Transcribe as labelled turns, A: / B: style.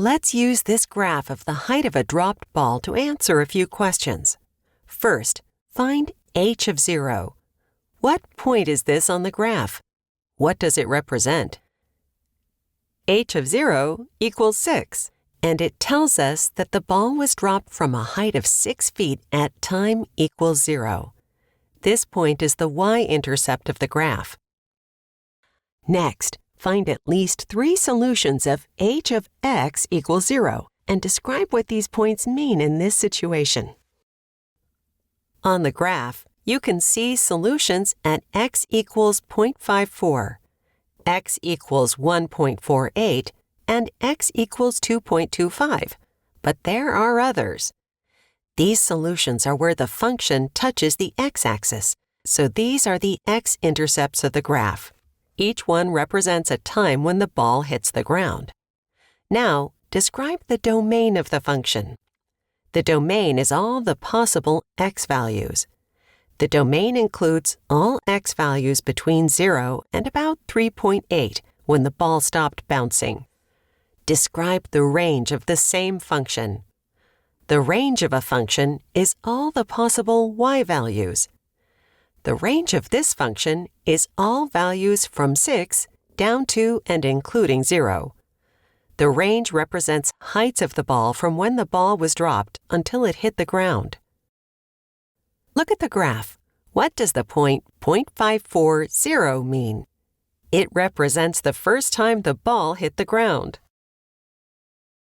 A: Let's use this graph of the height of a dropped ball to answer a few questions. First, find h of 0. What point is this on the graph? What does it represent? H of 0 equals 6, and it tells us that the ball was dropped from a height of 6 feet at time equals 0. This point is the y-intercept of the graph. Next, find at least 3 solutions of h of x equals 0 and describe what these points mean in this situation. On the graph, you can see solutions at x equals 0.54, x equals 1.48, and x equals 2.25, but there are others. These solutions are where the function touches the x-axis, so these are the x-intercepts of the graph. Each one represents a time when the ball hits the ground. Now, describe the domain of the function. The domain is all the possible x values. The domain includes all x values between 0 and about 3.8 when the ball stopped bouncing. Describe the range of the same function. The range of a function is all the possible y values. The range of this function is all values from 6 down to and including 0. The range represents heights of the ball from when the ball was dropped until it hit the ground. Look at the graph. What does the point 0.540 mean? It represents the first time the ball hit the ground.